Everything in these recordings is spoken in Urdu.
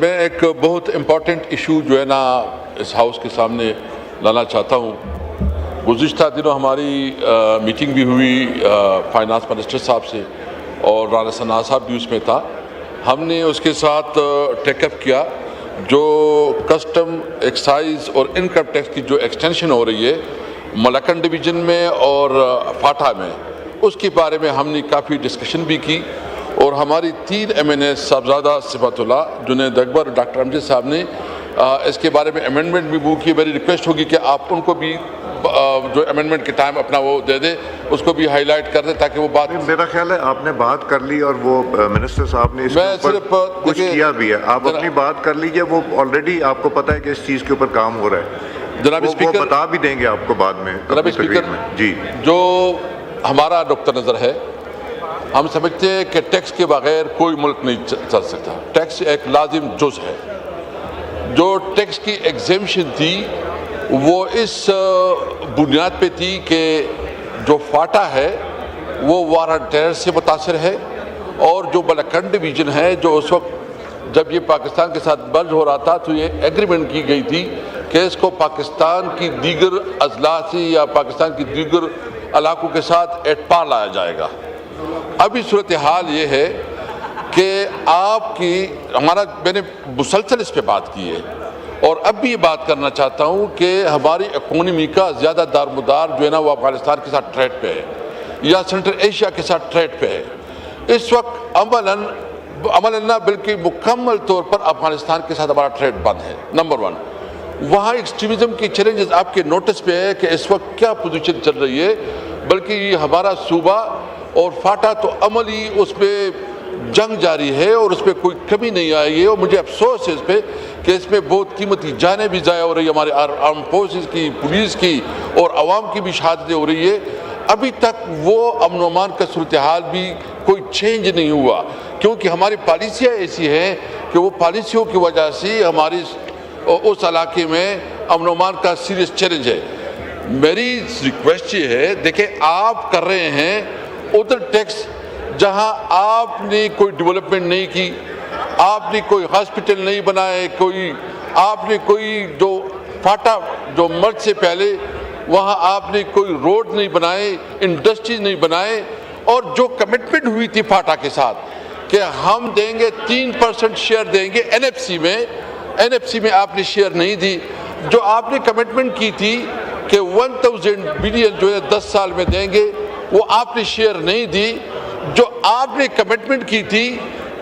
میں ایک بہت امپورٹنٹ ایشو جو ہے نا اس ہاؤس کے سامنے لانا چاہتا ہوں. گزشتہ دنوں ہماری میٹنگ بھی ہوئی فائنانس منسٹر صاحب سے اور رانا ثناء صاحب بھی اس میں تھا. ہم نے اس کے ساتھ ٹیک اپ کیا جو کسٹم ایکسائز اور انکم ٹیکس کی جو ایکسٹینشن ہو رہی ہے ملکن ڈویژن میں اور فاٹا میں، اس کے بارے میں ہم نے کافی ڈسکشن بھی کی. اور ہماری 3 MNA صاحبزادہ صفات اللہ، جنید اکبر، ڈاکٹر امجد صاحب نے اس کے بارے میں امینڈمنٹ بھی موو کی. میری ریکویسٹ ہوگی کہ آپ ان کو بھی جو امینڈمنٹ کے ٹائم اپنا وہ دے دیں، اس کو بھی ہائی لائٹ کر دیں تاکہ وہ بات. میرا خیال ہے آپ نے بات کر لی اور وہ منسٹر صاحب نے اس کے اوپر کچھ کیا بھی ہے. آپ اپنی بات کر لیجئے، وہ آلریڈی آپ کو پتہ ہے کہ اس چیز کے اوپر کام ہو رہا ہے. جناب وہ اسپیکر بتا بھی دیں گے آپ کو بعد میں. جناب اسپیکر، جی، جو ہمارا نقطہ نظر ہے، ہم سمجھتے ہیں کہ ٹیکس کے بغیر کوئی ملک نہیں چل سکتا. ٹیکس ایک لازم جز ہے. جو ٹیکس کی ایگزیمشن تھی وہ اس بنیاد پہ تھی کہ جو فاٹا ہے وہ وار آن ٹیرر سے متاثر ہے، اور جو ملکن ڈویژن ہے جو اس وقت جب یہ پاکستان کے ساتھ مرج ہو رہا تھا تو یہ ایگریمنٹ کی گئی تھی کہ اس کو پاکستان کی دیگر اضلاع سے یا پاکستان کی دیگر علاقوں کے ساتھ ایٹ پار لایا جائے گا. ابھی صورتحال یہ ہے کہ آپ کی میں نے مسلسل اس پہ بات کی ہے اور اب بھی یہ بات کرنا چاہتا ہوں کہ ہماری اکانومی کا زیادہ دارمدار جو ہے نا وہ افغانستان کے ساتھ ٹریڈ پہ ہے یا سینٹرل ایشیا کے ساتھ ٹریڈ پہ ہے. اس وقت عملاً نہ بلکہ مکمل طور پر افغانستان کے ساتھ ہمارا ٹریڈ بند ہے. نمبر 1، وہاں ایکسٹریمزم کی چیلنجز آپ کے نوٹس پہ ہے کہ اس وقت کیا پوزیشن چل رہی ہے، بلکہ یہ ہمارا صوبہ اور فاٹا تو عملی اس پہ جنگ جاری ہے اور اس پہ کوئی کمی نہیں آئی ہے. اور مجھے افسوس ہے اس پہ کہ اس میں بہت قیمتی جانیں بھی ضائع ہو رہی ہیں، ہمارے آرم فورسز کی، پولیس کی اور عوام کی بھی شہادتیں ہو رہی ہے. ابھی تک وہ امن و امان کا صورتحال بھی کوئی چینج نہیں ہوا، کیونکہ ہماری پالیسیاں ایسی ہیں کہ وہ پالیسیوں کی وجہ سے ہماری اس علاقے میں امن و امان کا سیریس چیلنج ہے. میری ریکویسٹ یہ ہے، دیکھیں آپ کر رہے ہیں ادھر ٹیکس جہاں آپ نے کوئی ڈیولپمنٹ نہیں کی، آپ نے کوئی ہاسپٹل نہیں بنائے، آپ نے کوئی جو فاٹا جو مرج سے پہلے وہاں آپ نے کوئی روڈ نہیں بنائے، انڈسٹریز نہیں بنائے. اور جو کمٹمنٹ ہوئی تھی فاٹا کے ساتھ کہ ہم دیں گے 3% شیئر دیں گے این ایف سی میں آپ نے شیئر نہیں دی. جو آپ نے کمٹمنٹ کی تھی کہ 1000 بلین جو ہے 10 سال میں دیں گے، وہ آپ نے شیئر نہیں دی. جو آپ نے کمٹمنٹ کی تھی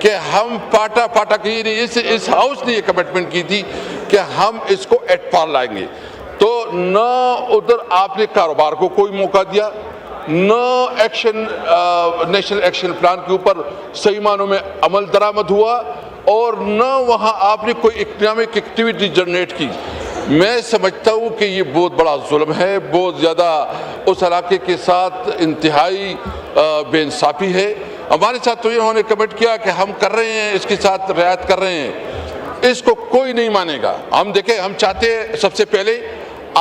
کہ ہم فاٹا کی اس ہاؤس نے یہ کمٹمنٹ کی تھی کہ ہم اس کو ایٹ پار لائیں گے، تو نہ ادھر آپ نے کاروبار کو کوئی موقع دیا، نہ نیشنل ایکشن پلان کے اوپر صحیح معنوں میں عمل درآمد ہوا، اور نہ وہاں آپ نے کوئی اکنامک ایکٹیویٹی جنریٹ کی. میں سمجھتا ہوں کہ یہ بہت بڑا ظلم ہے، بہت زیادہ اس علاقے کے ساتھ انتہائی بے انصافی ہے. ہمارے ساتھ تو انہوں نے کمنٹ کیا کہ ہم کر رہے ہیں، اس کے ساتھ رعایت کر رہے ہیں، اس کو کوئی نہیں مانے گا. ہم دیکھیں، ہم چاہتے ہیں سب سے پہلے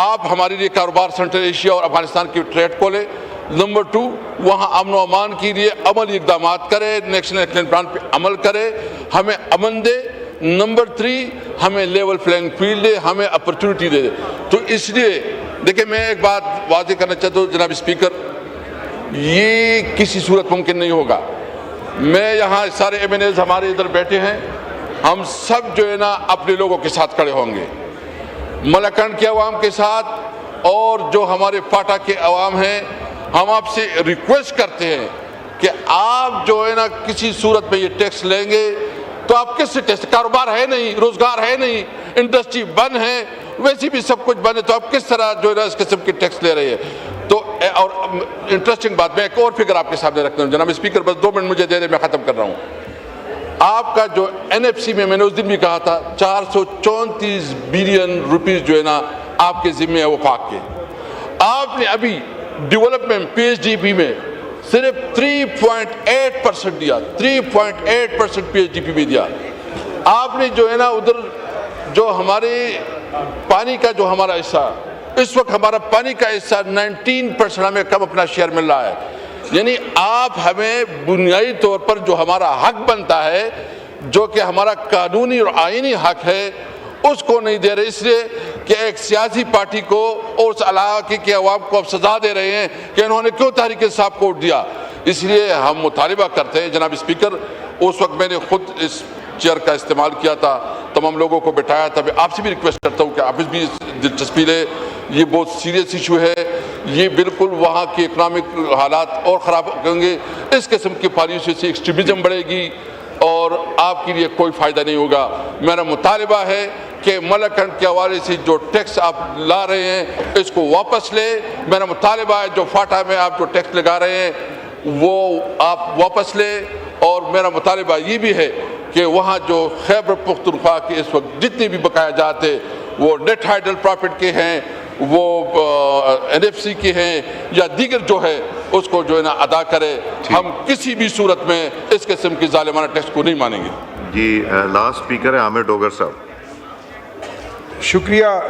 آپ ہمارے لیے کاروبار سینٹرل ایشیا اور افغانستان کی ٹریڈ کھولے. نمبر 2، وہاں امن و امان کے لیے عملی اقدامات کرے، نیشنل ایکشن پلان پہ عمل کرے، ہمیں امن دے. نمبر 3، ہمیں لیول پلینگ فیلڈ دے، ہمیں اپرچونٹی دے. تو اس لیے دیکھیں، میں ایک بات واضح کرنا چاہتا ہوں جناب اسپیکر، یہ کسی صورت ممکن نہیں ہوگا. میں یہاں سارے MNAs ہمارے ادھر بیٹھے ہیں، ہم سب جو ہے نا اپنے لوگوں کے ساتھ کھڑے ہوں گے، ملکن کے عوام کے ساتھ، اور جو ہمارے فاٹا کے عوام ہیں. ہم آپ سے ریکویسٹ کرتے ہیں کہ آپ جو ہے نا کسی صورت میں یہ ٹیکس لیں گے تو آپ کس سے ٹیکس؟ کاروبار ہے نہیں، روزگار ہے نہیں، انڈسٹری بند ہے، ویسے بھی سب کچھ بند ہے، تو آپ کس طرح جو ہے نا اس قسم کے ٹیکس لے رہے ہیں؟ تو اور انٹرسٹنگ بات، میں ایک اور فگر آپ کے سامنے رکھتا ہوں جناب اسپیکر، بس 2 منٹ مجھے دے دیں، میں ختم کر رہا ہوں. آپ کا جو NFC میں نے اس دن بھی کہا تھا 434 بلین روپیز جو ہے نا آپ کے ذمہ ہے وفاق کے. آپ نے ابھی ڈیولپمنٹ PHDP میں صرف 3.8% دیا، 3.8% PHDP میں دیا. آپ نے جو ہے نا ادھر جو ہمارے پانی کا جو ہمارا حصہ، اس وقت ہمارا پانی کا حصہ 19% ہمیں کم اپنا شیئر مل رہا ہے. یعنی آپ ہمیں بنیادی طور پر جو ہمارا حق بنتا ہے جو کہ ہمارا قانونی اور آئینی حق ہے اس کو نہیں دے رہے، اس لیے کہ ایک سیاسی پارٹی کو اور اس علاقے کے عوام کو اب سزا دے رہے ہیں کہ انہوں نے کیوں تحریک انصاف کو ووٹ دیا۔ اس لیے ہم مطالبہ کرتے ہیں جناب اسپیکر، اس وقت میں نے خود اس چیئر کا استعمال کیا تھا، تمام لوگوں کو بٹھایا تھا، میں آپ سے بھی ریکویسٹ کرتا ہوں کہ آپ اس بھی دلچسپی لیں، یہ بہت سیریس ایشو ہے، یہ بالکل وہاں کے اکنامک حالات اور خراب کریں گے، اس قسم کی پالیسی سے ایکسٹریمزم بڑھے گی اور آپ کے لیے کوئی فائدہ نہیں ہوگا۔ میرا مطالبہ ہے کہ ملک انڈ کے حوالے سے جو ٹیکس آپ لا رہے ہیں اس کو واپس لیں۔ میرا مطالبہ ہے جو فاٹا میں آپ جو ٹیکس لگا رہے ہیں وہ آپ واپس لیں، اور میرا مطالبہ یہ بھی ہے کہ وہاں جو خیبر پختونخوا کے اس وقت جتنے بھی بقایا جاتے وہ نیٹ ہائیڈل پرافٹ کے ہیں، وہ NFC کے ہیں یا دیگر جو ہے اس کو جو ہے نا ادا کرے۔ ہم کسی بھی صورت میں اس قسم کی ظالمانہ ٹیکس کو نہیں مانیں گے۔ جی لاسٹ اسپیکر ہے عامر ڈوگر صاحب۔ شکریہ